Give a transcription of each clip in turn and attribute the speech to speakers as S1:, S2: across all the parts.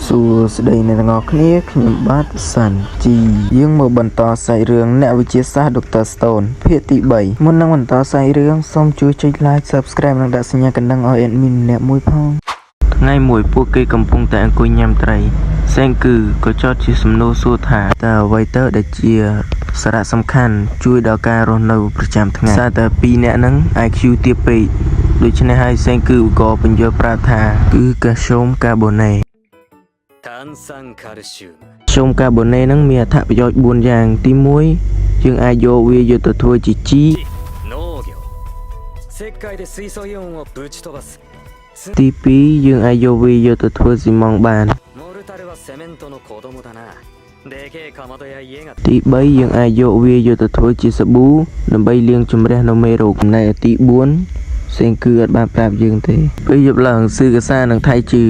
S1: សួស្តីអ្នកទាំងអស់គ្នាខ្ញុំបាទសាន់ជីយើងមកបន្តសាច់រឿងអ្នកវិទ្យាសាស្ត្រ Dr. Stone ភាគទី3មុននឹងបន្តសាច់រឿងសូមជួយចុច Like Subscribe និងដាក់សញ្ញាកណ្ដឹងឲ្យ admin ម្នាក់មួយផងថ្ងៃមួយពួកគេកំពុងតែអង្គុយញ៉ាំត្រីសេងគឺក៏ចោទជាសំណួរសួរថាតើអ្វីទៅដែលជាសារៈសំខាន់ជួយដល់ការរស់នៅប្រចាំថ្ងៃសារតែ2នាក់ហ្នឹង IQ ទាបពេកដូច្នេះហើយសេងគឺក៏បញ្យល់ប្រាប់ថាគឺកាល់ស្យូមកាបូណេស្យូមកាបូណេនឹងមានអត្ថប្រយោជន៍4យ៉ាងទី1យើងអាចយកវាយកទៅធ្វើជាជីទី2យើងអាចយកវាយកទៅធ្វើស៊ីម៉ង់បានទី3យើងអាចយកវាយកទៅធ្វើជាសាប៊ូដើម្បីលាងជម្រះនៅមេរោគចំណែកទី4សេងគឺអត់បានប្រាប់យើងទេពេលយប់ឡើងស៊ឺកាសានិងថៃជឺ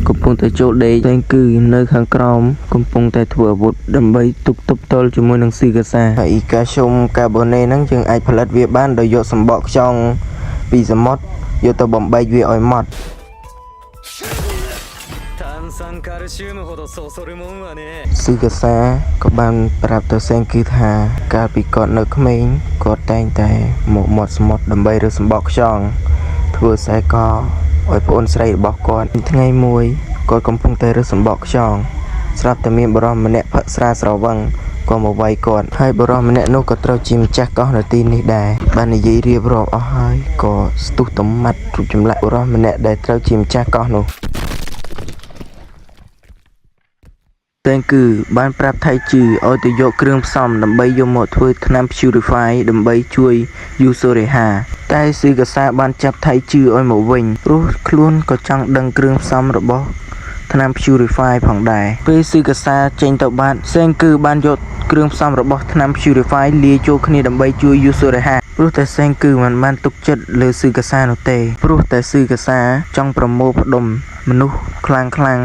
S1: កំពុងតែចូលដេកសេងគឺនៅខាងក្រោមកំពុងតែធ្វើអាវុធដើម្បីទប់ទល់ទល់ជាមួយនឹងស៊ឺកាសាហើយកាល់ស្យូមកាបូណេហ្នឹងយើងអាចផលិតវាបានដោយយកសម្បកខ្យងពីសមុទ្រយកទៅបំបែកវាឲ្យម៉ត់ស៊ឺកាសាក៏បានប្រាប់ទៅសេងគឺថាកាលពីគាត់នៅក្មេងគាត់តែងតែមកមាត់សមុទ្រដើម្បីរើសសម្បកខ្យងធ្វើខ្សែកឲ្យប្អូនស្រីរបស់គាត់ថ្ងៃមួយគាត់កំពុងតែរើសសម្បកខ្យងស្រាប់តែមានបុរសម្នាក់ផឹកស្រាស្រវឹងក៏មកវាយគាត់ហើយបុរសម្នាក់នោះក៏ត្រូវជាម្ចាស់កោះនៅទីនេះដែរបាននិយាយរៀបរាប់អស់ហើយក៏ស្ទុះតម៉ាត់រូបចម្លាក់បុរសម្នាក់ដែលត្រូវជាម្ចាស់កោះនោះតែគឺបានប្រាប់ថៃជឺឲ្យទៅយកគ្រឿងផ្សំដើម្បីយកមកធ្វើថ្នាំ Purify ដើម្បីជួយយូសូរេហាតែស៊ឺកាសាបានចាប់ថៃជឺឲ្យមកវិញព្រោះខ្លួនក៏ចង់ដឹងគ្រឿងផ្សំរបស់ថ្នាំ Purify ផងដែរពេលស៊ឺកាសាចេញទៅបាត់សេងគឺបានយកគ្រឿងផ្សំរបស់ថ្នាំ Purify លាយចូលគ្នាដើម្បីជួយយូសូរេហាព្រោះតែសេងគឺមិនបានទុកចិត្តលើស៊ឺកាសានោះទេព្រោះតែស៊ឺកាសាចង់ប្រមូលផ្ដុំមនុស្សខ្លាំង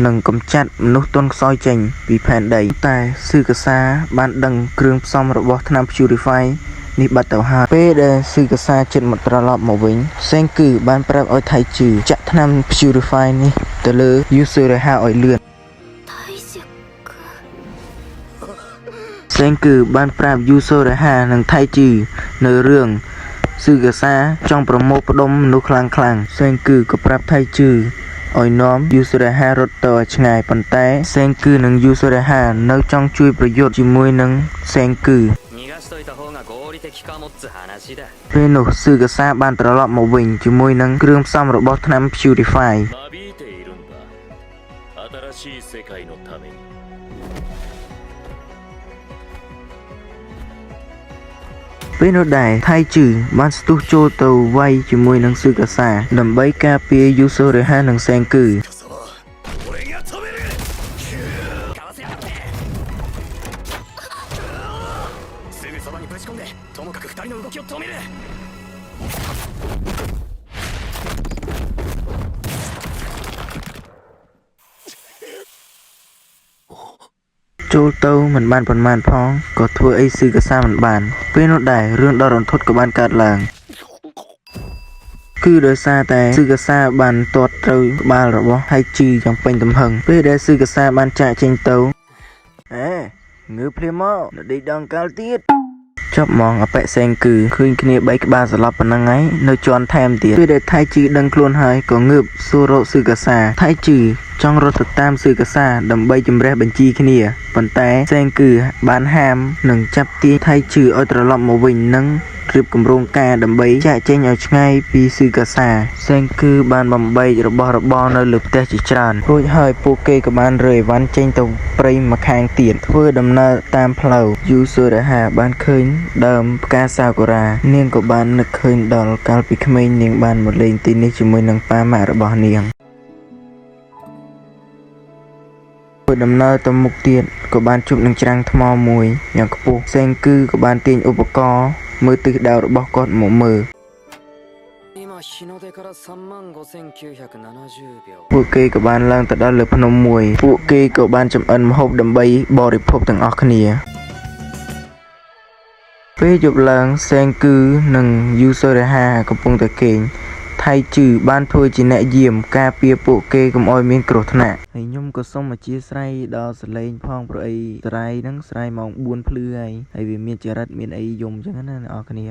S1: និងកំចាត់មនុស្សទន់ខ្សោយចេញពីផែនដីតែស៊ឺកាសាបានដឹងគ្រឿងផ្សំរបស់ថ្នាំ Purify នេះបាត់ទៅហើយពេលដែលស៊ឺកាសាជិតមកត្រឡប់មកវិញសេងគឺបានប្រាប់ឲ្យថៃជឺចាក់ថ្នាំ Purify នេះទៅលើយូសូរេហាឲ្យលឿនសេងគឺបានប្រាប់យូសូរេហានិងថៃជឺនៅរឿងស៊ឺកាសាចង់ប្រមូលផ្ដុំមនុស្សខ្លាំងសេងគឺក៏ប្រាប់ថៃជឺឲ្យនាំយូសូរេហារត់ទៅឲ្យឆ្ងាយប៉ុន្តែសេងគឺនិងយូសូរេហានៅចង់ជួយប្រយុទ្ធជាមួយនឹងសេងគឺពេលនោះស៊ឺកាសាបានត្រឡប់មកវិញជាមួយនឹងគ្រឿងផ្សំរបស់ថ្នាំ Purify ពេលនោះដែរថៃជឺបានស្ទុះចូលទៅវាយជាមួយនឹងស៊ឺកាសាដើម្បីការពារយូសូរេហានិងសេងគឺចូលទៅមិនបានប៉ុន្មានផងក៏ធ្វើអីស៊ឺកាសាមិនបានពេលនោះដែររឿងដ៏រន្ធត់ក៏បានកើតឡើងគឺដោយសារតែស៊ឺកាសាបានទាត់ត្រូវក្បាលរបស់ថៃជឺយ៉ាងពេញទំហឹងពេលដែលស៊ឺកាសាបានចាក់ចេញទៅងើភ្លាមមកដេកដងកាលទៀតចប់ហ្មងអបិសេងគឺឃើញគ្នា3ក្បាលសន្លប់ប៉ុណ្ណឹងហើយនៅជន់ថែមទៀតពេលដែលថៃជឺដឹងខ្លួនហើយក៏ងើបសួររកស៊ឺកាសាថៃជឺចង់រត់ទៅតាមស៊ឺកាសាដើម្បីជំរះបញ្ជីគ្នាប៉ុន្តែសេងគឺបានហាមនិងចាប់ទាញថៃជឺឲ្យត្រឡប់មកវិញនិងរៀបគម្រោងការដើម្បីចាក់ចេញឲ្យឆ្ងាយពីស៊ឺកាសាសេងគឺបានបំបែករបស់របរនៅលើផ្ទះជាច្រើនរួចហើយពួកគេក៏បានរើអីវ៉ាន់ចេញទៅព្រៃម្ខាងទៀតធ្វើដំណើរតាមផ្លូវយូសូរេហាបានឃើញដើមផ្កាសាគុរ៉ានាងក៏បាននឹកឃើញដល់កាលពីក្មេងនាងបានមកលេងទីនេះជាមួយនឹងប៉ាម៉ាក់របស់នាងដំណើរទៅមុខទៀតក៏បានជួបនឹងច្រាំងថ្មមួយយ៉ាងខ្ពស់សេងគឺក៏បានទាញឧបករណ៍មើលទិសដៅរបស់គាត់មកមើលពួកគេក៏បានឡើងទៅដល់លើភ្នំមួយពួកគេក៏បានចម្អិនម្ហូបដើម្បីបរិភោគទាំងអស់គ្នាពេលយប់ឡើងសេងគឺនិងយូសូរេហាកំពុងតែគេង ថៃជឺបានធ្វើជាអ្នកយាមការពារពួកគេកុំឲ្យមានគ្រោះថ្នាក់ហើយខ្ញុំក៏សូមអធិស្ឋានដល់សលេងផងព្រោះអីស្រ័យហ្នឹងស្រ័យម៉ោង 4 ភ្លឺហើយវាមានចរិតមានអីយំអញ្ចឹងណាអ្នកនរគ្នា